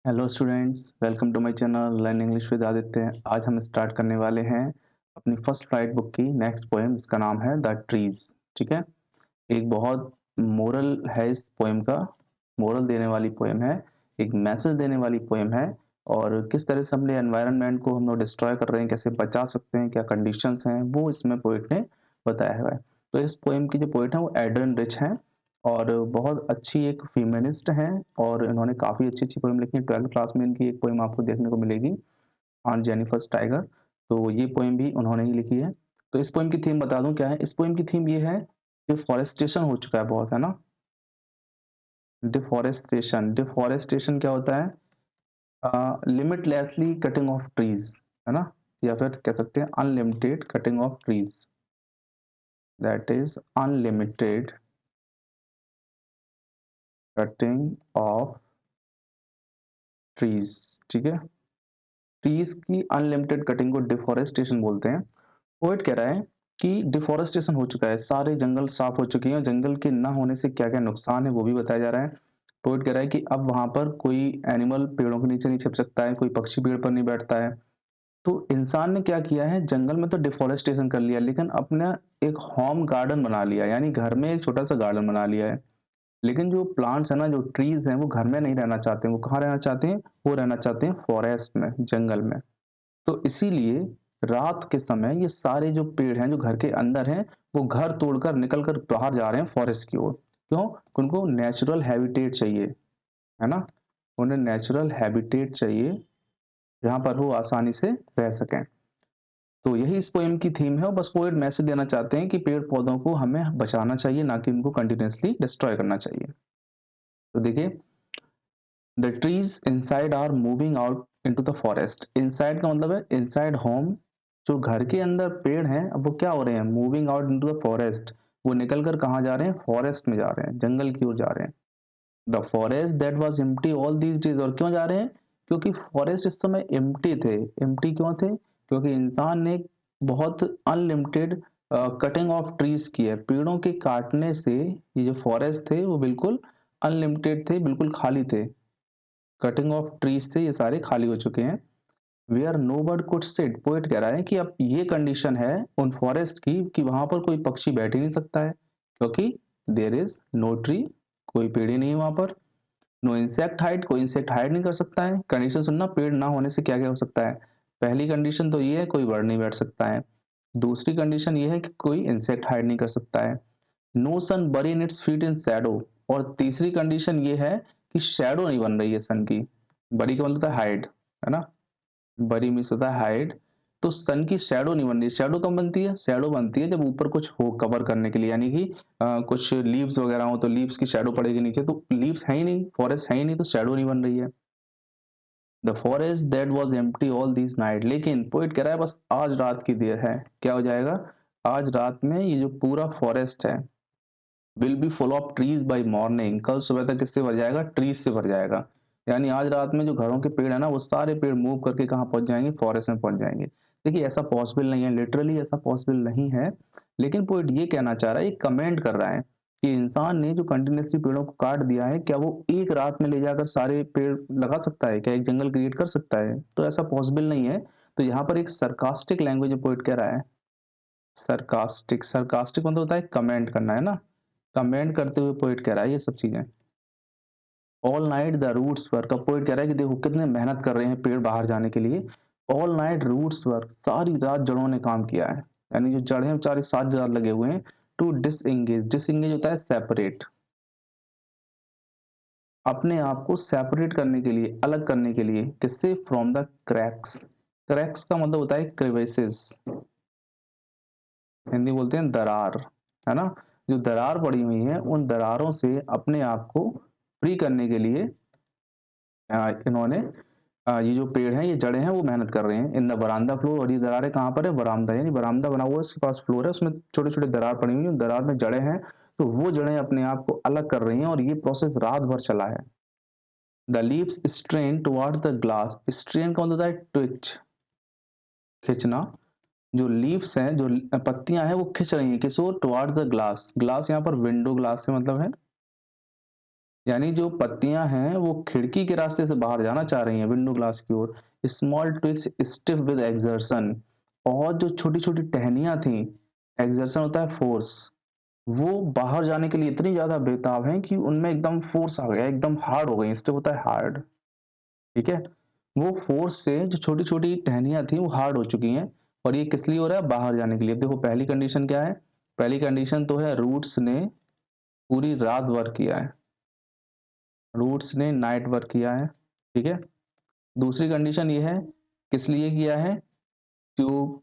Hello students, welcome to my channel learn English with Aditya. आज हम start करने वाले हैं अपनी फर्स्ट राइट बुक की नेक्स्ट पोएम जिसका नाम है द ट्रीज। ठीक है। एक बहुत मोरल है इस पोएम का, मोरल देने वाली पोएम है, एक मैसेज देने वाली पोएम है। और किस तरह से हमने एनवायरनमेंट को हम लोग डिस्ट्रॉय कर रहे हैं, कैसे बचा सकते हैं, क्या कंडीशंस हैं, वो इसमें पोएट ने बताया हुआ है। तो इस पोएम की जो पोएट है वो एड्रिन रिच हैं और बहुत अच्छी एक फीमिनिस्ट हैं और इन्होंने काफ़ी अच्छी-अच्छी पोएम लिखी हैं। 12th क्लास में इनकी एक पोएम आपको देखने को मिलेगी, ऑन जेनिफर्स टाइगर। तो ये पोएम भी उन्होंने ही लिखी है। तो इस पोएम की थीम बता दूँ क्या है? इस पोएम की थीम ये है कि फ़ॉरेस्टेशन हो चुका है बहुत, है ना? डिफ़ॉरेस्टेशन, डिफ़ॉरेस्टेशन क्या होता है? लिमिटलेसली कटिंग ऑफ ट्रीज़, है ना? या फिर कह सकते हैं unlimited cutting of trees, that is unlimited cutting of trees. ठीक है? ट्रीज की अनलिमिटेड कटिंग को डिफॉरेस्टेशन बोलते हैं। पोएट कह रहा है कि डिफॉरेस्टेशन हो चुका है, सारे जंगल साफ हो चुके हैं और जंगल के ना होने से क्या-क्या नुकसान है वो भी बताया जा रहा है। पोएट कह रहा है कि अब वहाँ पर कोई एनिमल पेड़ों के नीचे नहीं छिप सकता है, कोई पक्षी पेड़ पर नहीं बैठता है। तो इंसान ने क्या किया है, जंगल में तो डिफॉरेस्टेशन कर लिया लेकिन अपना एक होम गार्डन बना लिया, यानी घर में एक छोटा-सा गार्डन बना लिया है। लेकिन जो प्लांट्स है ना, जो ट्रीज हैं वो घर में नहीं रहना चाहते हैं, वो कहाँ रहना चाहते हैं? वो रहना चाहते हैं फॉरेस्ट में, जंगल में। तो इसीलिए रात के समय ये सारे जो पेड़ हैं जो घर के अंदर हैं, वो घर तोड़कर निकल कर बाहर जा रहे हैं फॉरेस्ट की ओर। क्यों? उनको नेचुरल हैबिटेट चाहिए, है ना? उन्हें नेचुरल हैबिटेट चाहिए, जहाँ पर वो आसानी से रह सकें। तो यही इस पोएम की थीम है और बस पोएट मैसेज देना चाहते हैं कि पेड़-पौधों को हमें बचाना चाहिए, ना कि उनको कंटीन्यूअसली डिस्ट्रॉय करना चाहिए। तो देखिए, the trees inside are moving out into the forest. Inside का मतलब है इनसाइड होम। जो घर के अंदर पेड़ हैं अब वो क्या हो रहे हैं? Moving out into the forest. वो निकल कर कहाँ जा रहे हैं? फॉरेस्ट में जा रहे हैं, जंगल की ओर जा रहे हैं। The forest that was empty all these days. और क्यों जा रहे हैं? क्योंकि फॉरेस्ट इस समय एम्प्टी थे। एम्प्टी क्यों थे? क्योंकि इंसान ने बहुत अनलिमिटेड कटिंग ऑफ ट्रीज की है। पेड़ों के काटने से ये जो फॉरेस्ट थे वो बिल्कुल अनलिमिटेड थे, बिल्कुल खाली थे। कटिंग ऑफ ट्रीज से ये सारे खाली हो चुके हैं। Where no bird could sit. Poet कह रहा है कि अब ये कंडीशन है उन फॉरेस्ट की कि वहां पर कोई पक्षी बैठ ही नहीं सकता है, क्योंकि देयर इज नो ट्री, कोई पेड़ ही नहीं है वहां पर। नो इंसेक्ट हाइड, कोई इंसेक्ट हाइड नहीं कर सकता है। कंडीशन सुनना, पेड़ ना होने से क्या क्या हो सकता है। पहली कंडीशन तो ये है कोई बर्ड नहीं बैठ सकता है। दूसरी कंडीशन ये है कि कोई इंसेक्ट हाइड नहीं कर सकता है। नो सन बरी in its feet in Shadow. और तीसरी कंडीशन ये है कि शैडो नहीं बन रही है सन की। बड़ी का मतलब होता है हाइड, है ना? बरी मीन्स होता है हाइड। तो सन की शैडो नहीं बन रही। शैडो कब बनती है? शैडो बनती है जब ऊपर कुछ हो कवर करने के लिए, यानी कि कुछ लीव्स वगैरह हो तो लीव्स की शैडो पड़ेगी नीचे। तो लीव्स है ही नहीं, फॉरेस्ट है ही नहीं, तो शैडो नहीं बन रही है। The forest that was empty all this night. लेकिन पोइट कह रहा है बस आज रात की देर है। क्या हो जाएगा? आज रात में ये जो पूरा फॉरेस्ट है will be full of trees by morning. कल सुबह तक किससे भर जाएगा? ट्रीज से भर जाएगा। यानी आज रात में जो घरों के पेड़ है ना, वो सारे पेड़ मूव करके कहाँ पहुंच जाएंगे? फॉरेस्ट में पहुंच जाएंगे। देखिए, ऐसा पॉसिबल नहीं है, लिटरली ऐसा पॉसिबल नहीं है। लेकिन पोइट ये कहना चाह रहा है, ये कमेंट कर रहा है कि इंसान ने जो कंटिन्यूसली पेड़ों को काट दिया है, क्या वो एक रात में ले जाकर सारे पेड़ लगा सकता है? क्या एक जंगल क्रिएट कर सकता है? तो ऐसा पॉसिबल नहीं है। तो यहाँ पर एक सरकास्टिक लैंग्वेज पोइट कह रहा है। सरकास्टिक, सरकास्टिक मतलब होता है कमेंट करना, है ना? कमेंट करते हुए पोएट कह रहा है ये सब चीजें। All night the roots work. अब पोएट कह रहा है कि देखो कितने मेहनत कर रहे हैं पेड़ बाहर जाने के लिए। ऑल नाइट रूट्स वर्क, सारी रात जड़ों ने काम किया है। यानी जो जड़ हैं बेचारे सारी रात लगे हुए हैं। टू डिसएंगेज, डिसएंगेज होता है सेपरेट, अपने आप को सेपरेट करने के लिए, अलग करने के लिए। किससे? From the cracks. क्रैक्स का मतलब होता है क्रिवेसेस, हिंदी बोलते हैं दरार, है ना? जो दरार पड़ी हुई है उन दरारों से अपने आप को फ्री करने के लिए इन्होंने ये जो पेड़ हैं, ये जड़ें हैं, वो मेहनत कर रहे हैं। इन द बरामदा फ्लोर। और ये दरारें कहाँ पर है? बरामदा, यानी बरामदा बना हुआ है, उसके पास फ्लोर है, उसमें छोटे-छोटे दरार पड़ी हुई है, दरार में जड़ें हैं। तो वो जड़ें अपने आप को अलग कर रही हैं और ये प्रोसेस रात भर चला है। The leaves strain towards the glass. Strain का मतलब होता है ट्विच, खींचना। जो लीव्स हैं, जो पत्तियां हैं, वो खिंच रही हैं किस ओर? Towards the glass. ग्लास यहाँ पर विंडो ग्लास से मतलब है। यानी जो पत्तियां हैं वो खिड़की के रास्ते से बाहर जाना चाह रही हैं विंडो ग्लास की ओर। Small twigs stiff with exertion, और जो छोटी छोटी टहनियां थी, एक्सर्शन होता है फोर्स, वो बाहर जाने के लिए इतनी ज्यादा बेताब हैं कि उनमें एकदम फोर्स आ गया, एकदम हार्ड हो गई, स्टिफ होता है हार्ड। ठीक है, वो फोर्स से जो छोटी छोटी टहनियां थी वो हार्ड हो चुकी हैं, और ये किस लिए हो रहा है, बाहर जाने के लिए। देखो पहली कंडीशन क्या है, पहली कंडीशन तो है रूट्स ने पूरी रात वर्क किया है, रूट्स ने नाइट वर्क किया है। ठीक है, दूसरी कंडीशन ये है, किस लिए किया है, जो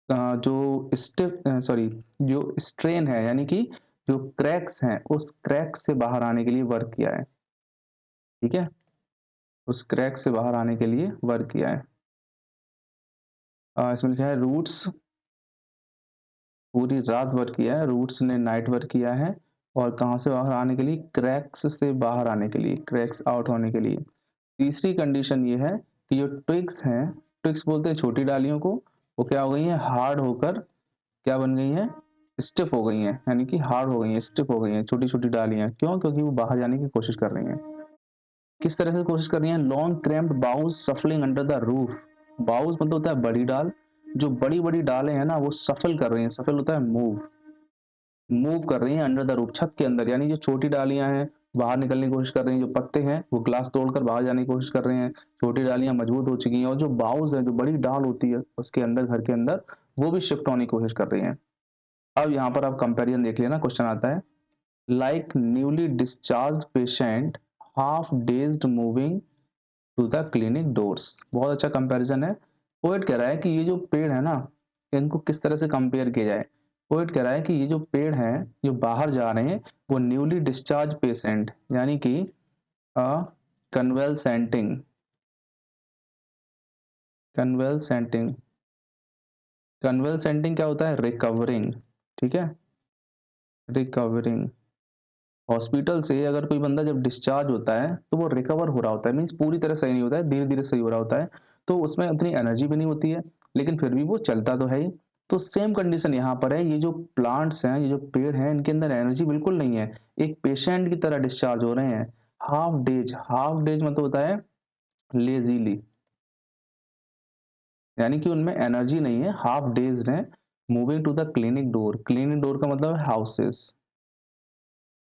जो स्टिफ सॉरी जो स्ट्रेन है, यानी कि जो क्रैक्स हैं उस क्रैक से बाहर आने के लिए वर्क किया है। ठीक है, उस क्रैक से बाहर आने के लिए वर्क किया है। इसमें लिखा है रूट्स पूरी रात वर्क किया है, रूट्स ने नाइट वर्क किया है, और कहाँ से बाहर आने के लिए, क्रैक्स से बाहर आने के लिए, क्रैक्स आउट होने के लिए। तीसरी कंडीशन ये है कि जो ट्विग्स हैं, ट्विग्स बोलते हैं छोटी डालियों को, वो क्या हो गई हैं, हार्ड होकर क्या बन गई हैं, स्टिफ हो गई हैं, यानी कि हार्ड हो गई हैं, स्टिफ हो गई हैं छोटी छोटी डालियां। क्यों, क्योंकि वो बाहर जाने की कोशिश कर रही हैं। किस तरह से कोशिश कर रही हैं, long cramped boughs सफलिंग under the roof. Boughs मतलब होता है बड़ी डाल, जो बड़ी बड़ी डालें हैं ना वो सफल कर रही हैं, सफल होता है मूव, मूव कर रही हैं अंडर द रूफ, छत के अंदर। यानी जो छोटी डालियां हैं बाहर निकलने की कोशिश कर रही हैं, जो पत्ते हैं वो ग्लास तोड़कर बाहर जाने की कोशिश कर रहे हैं, छोटी डालियां मजबूत हो चुकी हैं, और जो बाउज है, जो बड़ी डाल होती है उसके अंदर, घर के अंदर, वो भी शिफ्ट होने की कोशिश कर रही हैं। अब यहाँ पर आप कंपैरिजन देख लेना, क्वेश्चन आता है, like newly discharge patient, half dazed moving to the clinic doors. बहुत अच्छा कंपैरिजन है। पोएट कह रहा है कि ये जो पेड़ है ना, इनको किस तरह से कंपेयर किया जाए। पोएट कह रहा है कि ये जो पेड़ हैं जो बाहर जा रहे हैं, वो न्यूली डिस्चार्ज पेशेंट, यानी कि कन्वेलसेंटिंग, कन्वेलसेंटिंग, कन्वेलसेंटिंग क्या होता है, रिकवरिंग। ठीक है, रिकवरिंग। हॉस्पिटल से अगर कोई बंदा जब डिस्चार्ज होता है तो वो रिकवर हो रहा होता है, मीन्स पूरी तरह सही नहीं होता है, धीरे धीरे सही हो रहा होता है, तो उसमें उतनी एनर्जी भी नहीं होती है, लेकिन फिर भी वो चलता तो है ही। तो सेम कंडीशन यहाँ पर है, ये जो प्लांट्स हैं, ये जो पेड़ हैं, इनके अंदर एनर्जी बिल्कुल नहीं है, एक पेशेंट की तरह डिस्चार्ज हो रहे हैं। हाफ डेज, हाफ डेज मतलब होता है लेजीली, यानी कि उनमें एनर्जी नहीं है, हाफ डेज हैं, moving to the clinic door. Clinic door का मतलब है हाउसेस।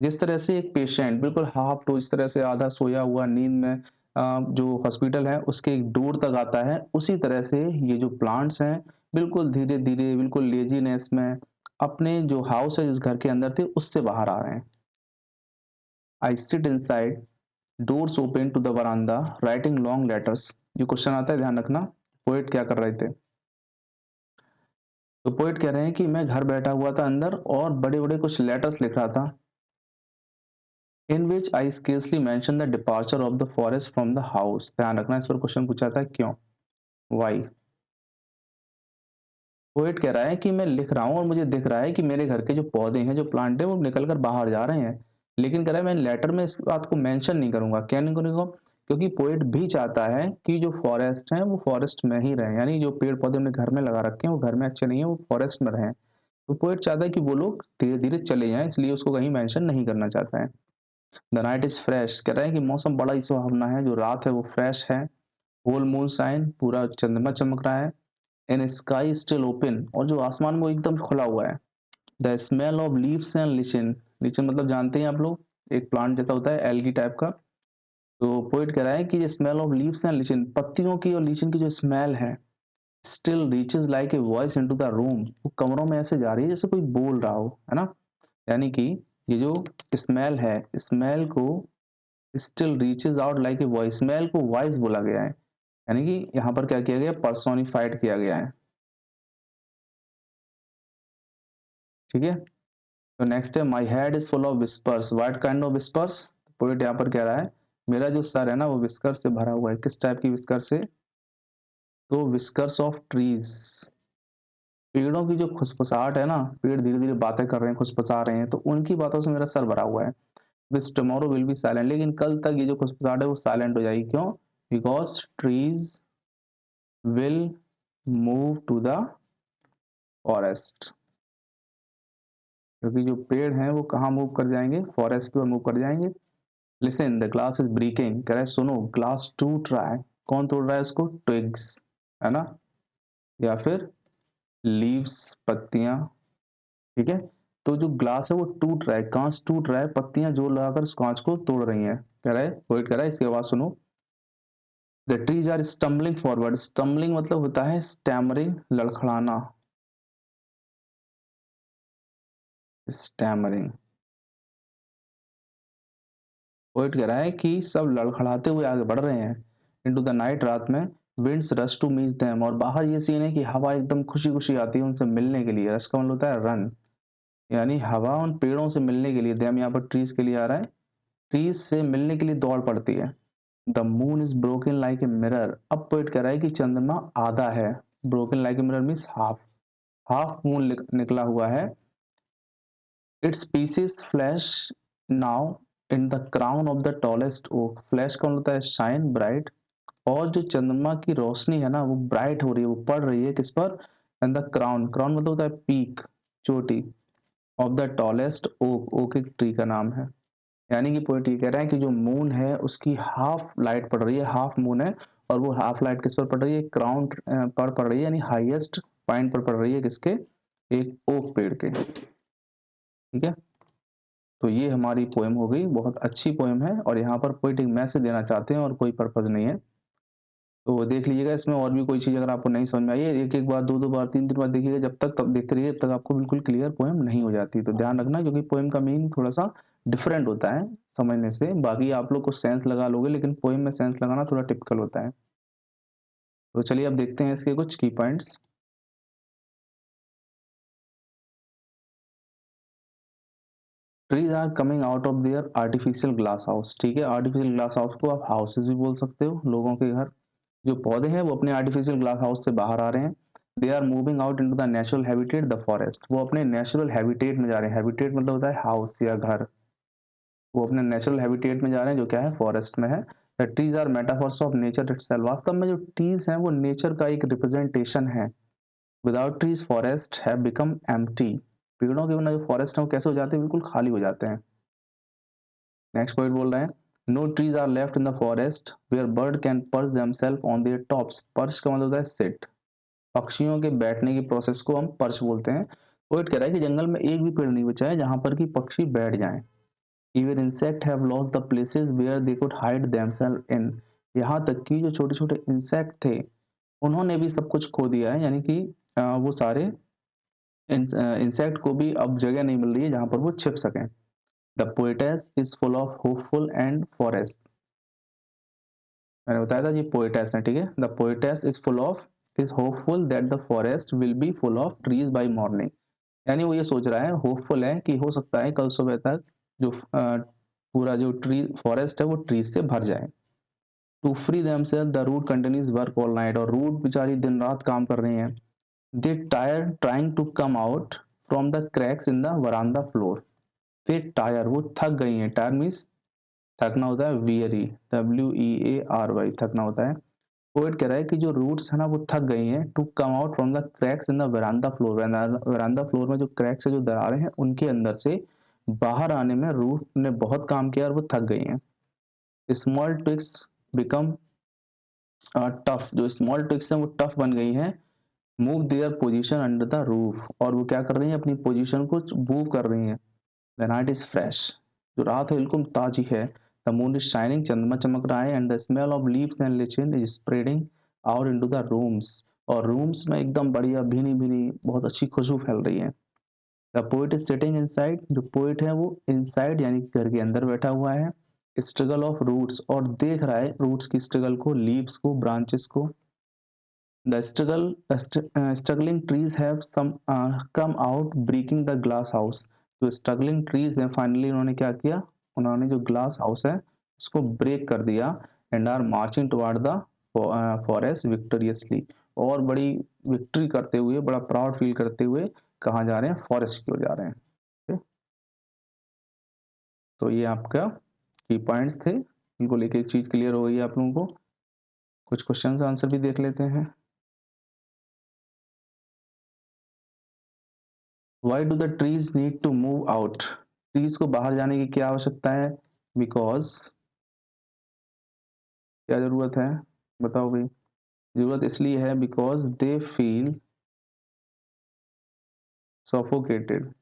जिस तरह से एक पेशेंट बिल्कुल हाफ टू, इस तरह से आधा सोया हुआ नींद में जो हॉस्पिटल है उसके एक डोर तक आता है, उसी तरह से ये जो प्लांट्स हैं बिल्कुल धीरे धीरे, बिल्कुल लेजीनेस में अपने जो हाउस है जिस घर के अंदर थे उससे बाहर आ रहे हैं। I sit inside, doors open to the veranda, writing long letters. ये क्वेश्चन आता है, ध्यान रखना, पोएट क्या कर रहे थे। तो पोएट कह रहे हैं कि मैं घर बैठा हुआ था अंदर और बड़े बड़े कुछ लेटर्स लिख रहा था, in which I scarcely mention the departure of the forest from the house। ध्यान रखना, इस पर क्वेश्चन पूछा था क्यों, why। पोएट कह रहा है कि मैं लिख रहा हूँ और मुझे दिख रहा है कि मेरे घर के जो पौधे हैं, जो प्लांट है, वो निकल कर बाहर जा रहे हैं, लेकिन कह रहा है मैं लेटर में इस बात को मेंशन नहीं करूंगा। क्या नहीं करूंगा, क्योंकि पोएट भी चाहता है कि जो फॉरेस्ट है वो फॉरेस्ट में ही रहे, यानी जो पेड़ पौधे हमने घर में लगा रखे हैं वो घर में अच्छे नहीं है, वो फॉरेस्ट में रहें। तो पोएट चाहता है कि वो लोग धीरे धीरे चले जाएं, इसलिए उसको कहीं मेंशन नहीं करना चाहता है। द नाइट इज फ्रेश, कह रहा है कि मौसम बड़ा ही सुहावना है, जो रात है वो फ्रेश है। होल मून साइन, पूरा चंद्रमा चमक रहा है। एंड स्काई स्टिल ओपन, और जो आसमान वो एकदम खुला हुआ है। The smell of leaves and lichen, lichen मतलब जानते हैं आप लोग, एक प्लांट जैसा होता है एल्गी टाइप का। तो पोइट कह रहा है कि smell of leaves and lichen, पत्तियों की और लीचन की जो स्मेल है, still reaches like a voice into the room, वो कमरों में ऐसे जा रही है जैसे कोई बोल रहा हो, है ना। यानी कि ये जो स्मेल है, स्मेल को still reaches out like a voice, smell को वॉइस बोला गया है, यानी कि यहाँ पर क्या किया गया, पर्सोनिफाइड किया गया है। ठीक है, तो नेक्स्ट है, my head is full of whispers, what kind of whispers. Poet यहाँ पर कह रहा है मेरा जो सर है ना वो विस्कर से भरा हुआ है, किस टाइप की विस्कर से, तो विस्कर्स ऑफ ट्रीज, पेड़ों की जो खुसफुसाहट है ना, पेड़ धीरे धीरे बातें कर रहे हैं, खुसफुसा रहे हैं, तो उनकी बातों से मेरा सर भरा हुआ है। विच टुमारो विल बी साइलेंट, लेकिन कल तक ये जो खुसफुसाहट है वो साइलेंट हो जाएगी, क्यों, because trees will move to the forest, क्योंकि जो पेड़ हैं वो कहाँ मूव कर जाएंगे, फॉरेस्ट की ओर मूव कर जाएंगे। Listen the glass is breaking, कह रहा है सुनो ग्लास टूट रहा है। कौन तोड़ रहा है उसको? ट्विग्स, है ना, या फिर लीव्स, पत्तियां। ठीक है, तो जो ग्लास है वो टूट रहा है, कांच टूट रहा है, पत्तियां जोर लगाकर उस कांच को तोड़ रही हैं। कह रहा है, पोइट कह रहा है, इसकी आवाज सुनो। The trees are stumbling forward, stumbling मतलब होता है स्टैमरिंग, लड़खड़ाना, स्टैमरिंग। पोइट कह रहा है कि सब लड़खड़ाते हुए आगे बढ़ रहे हैं। इनटू द नाइट, रात में। Winds rush to meet them, और बाहर ये सीन है कि हवा एकदम खुशी खुशी आती है उनसे मिलने के लिए। रश का मतलब होता है रन, यानी हवा उन पेड़ों से मिलने के लिए, देम यहाँ पर ट्रीज के लिए आ रहा है, ट्रीज से मिलने के लिए दौड़ पड़ती है। The moon is broken like a mirror, अब पोइट कह रहा है कि चंद्रमा आधा है। Broken like a mirror means half, half moon निकला हुआ है। Its pieces flash now in the crown of the tallest oak, flash का मतलब होता है शाइन, ब्राइट, और जो चंद्रमा की रोशनी है ना वो ब्राइट हो रही है, वो पड़ रही है किस पर? एंड द क्राउन, क्राउन मतलब होता है पीक, चोटी, of the tallest oak, oak एक ट्री का नाम है। यानी कि पोइट ये कह रहा है कि जो मून है उसकी हाफ लाइट पड़ रही है, हाफ मून है, और वो हाफ लाइट किस पर पड़ रही है? क्राउन पर पड़ रही है, यानी हाईएस्ट पॉइंट पर पड़ रही है, किसके? एक ओक पेड़ के। ठीक है, तो ये हमारी पोएम हो गई, बहुत अच्छी पोएम है, और यहाँ पर पोइट एक मैसेज देना चाहते हैं और कोई पर्पज नहीं है। तो देख लीजिएगा, इसमें और भी कोई चीज़ अगर आपको नहीं समझ में आई है, एक एक बार, दो दो बार, तीन तीन बार देखिएगा, जब तक तब देखते रहिए, जब तक आपको बिल्कुल क्लियर पोएम नहीं हो जाती। तो ध्यान रखना, क्योंकि पोएम का मीनिंग थोड़ा सा डिफरेंट होता है समझने से। बाकी आप लोग को सेंस लगा लोगे, लेकिन पोएम में सेंस लगाना थोड़ा टिपिकल होता है। तो चलिए अब देखते हैं इसके कुछ key points. Trees are coming out of their artificial glass house. ठीक है, आर्टिफिशियल ग्लास हाउस को आप हाउसेज भी बोल सकते हो, लोगों के घर। जो पौधे हैं वो अपने आर्टिफिशियल ग्लास हाउस से बाहर आ रहे हैं। They are moving out into the natural habitat the forest, वो अपने नेचुरल हैबिटेट में जा रहे हैं। हैबिटेट मतलब होता है हाउस या घर, वो अपने नेचुरल हैबिटेट में जा रहे हैं, जो क्या है? फॉरेस्ट में है। The trees are metaphors of nature itself, वास्तव में जो ट्रीज हैं वो नेचर का एक रिप्रेजेंटेशन है। Without trees forest have become empty, पेड़ों के बिना जो फॉरेस्ट है वो कैसे हो जाते हैं? बिल्कुल खाली हो जाते हैं। नेक्स्ट पॉइंट बोल रहे हैं, no trees are left in the forest where bird can perch themselves on their tops, perch का मतलब होता है सिट, पक्षियों के बैठने की प्रोसेस को हम पर्च बोलते हैं। पोइट कह रहा है कि जंगल में एक भी पेड़ नहीं बचा है जहां पर कि पक्षी बैठ जाएं। Even insect have lost the places where they could hide themselves in, यहाँ तक कि जो छोटे छोटे इंसेक्ट थे उन्होंने भी सब कुछ खो दिया है, यानी कि वो सारे इंसेक्ट को भी अब जगह नहीं मिल रही है जहां पर वो छिप सकें। The poetess is full of hopeful and forest, मैंने बताया था ये पोएटेस है। ठीक है, the poetess is full of, is hopeful that the forest will be full of trees by morning, यानी वो ये सोच रहा है, होपफुल है कि हो सकता है कल सुबह तक जो पूरा जो ट्री फॉरेस्ट है वो ट्रीज से भर जाए। To free themselves the root continues work all night, और रूट बेचारी दिन रात काम कर रही हैं। They tire trying to come out from the cracks in the veranda floor, they tire वो थक गई हैं, टायर मीन्स थकना होता है, वियरी, WEARY, थकना होता है। पोएट कह रहा है कि जो रूट्स है ना वो थक गई हैं, to come out from the cracks in the veranda floor, veranda floor में जो क्रैक्स है, जो दरारें हैं, उनके अंदर से बाहर आने में रूट ने बहुत काम किया और वो थक गई हैं। स्मॉल ट्विक्स बिकम टफ, जो स्मॉल ट्विक्स हैं वो टफ बन गई हैं। Move their position under the roof, और वो क्या कर रही हैं? अपनी पोजीशन को मूव कर रही हैं। द नाइट इज फ्रेश, जो रात है बिल्कुल ताजी है। द मून इज शाइनिंग, चंद्रमा चमक रहा है। And the smell of leaves and lichen is spreading out into the rooms, और रूम्स में एकदम बढ़िया भीनी भीनी बहुत अच्छी खुशबू फैल रही है। The poet is sitting inside, जो पोइट है वो इनसाइड यानी कि घर के अंदर बैठा हुआ है। स्ट्रगल ऑफ रूट्स, और देख रहा है रूट्स की स्ट्रगल को, लीव्स को, ब्रांचेस को। The struggling trees have some come out breaking the glass house, जो स्ट्रगलिंग ट्रीज हैं फाइनली उन्होंने क्या किया? उन्होंने जो ग्लास हाउस है उसको ब्रेक कर दिया। And are marching toward the forest victoriously, और बड़ी विक्ट्री करते हुए, बड़ा प्राउड फील करते हुए कहाँ जा रहे हैं? फॉरेस्ट की ओर जा रहे हैं। ठीक है? तो ये आपका की पॉइंट्स थे, इनको लेके एक चीज क्लियर हो गई है आप लोगों को। कुछ क्वेश्चन आंसर भी देख लेते हैं। Why do the trees need to move out, trees को बाहर जाने की क्या आवश्यकता है? बिकॉज क्या ज़रूरत है? बताओ भाई। ज़रूरत इसलिए है because they feel suffocated.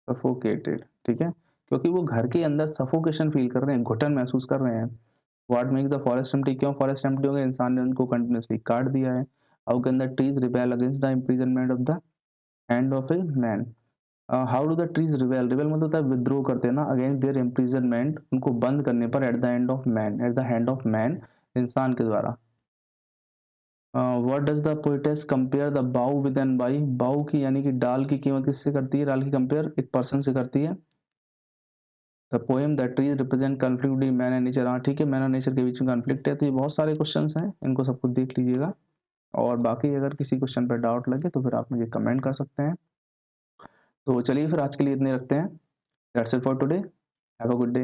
Suffocated, ठीक है? क्योंकि वो घर के अंदर सफोकेशन फील कर रहे हैं, घुटन महसूस कर रहे हैं। What make the forest empty? क्यों फॉरेस्ट एम्प्टी हो गया? इंसान ने उनको कंटिन्यूअसली काट दिया है। How can the trees rebel against the imprisonment of the hand of a man? How do the trees rebel? Rebel मतलब होता है विद्रोह करते हैं ना, अगेंस्ट देयर इम्प्रिजनमेंट, उनको बंद करने पर, at the end of man, at the hand of man, इंसान के द्वारा। What does the poetess compare the बाउ विद एन बाई? बाउ की यानी कि डाल की कीमत किससे करती है? डाल की कंपेयर एक पर्सन से करती है। The poem that trees represent conflict between man and nature. हाँ ठीक है, मैन और नेचर के बीच में कॉन्फ्लिक्ट है। तो ये बहुत सारे क्वेश्चंस हैं, इनको सब कुछ देख लीजिएगा। और बाकी अगर किसी क्वेश्चन पर डाउट लगे तो फिर आप मुझे कमेंट कर सकते हैं। तो चलिए फिर आज के लिए इतने रखते हैं। That's it for today. Have a good day.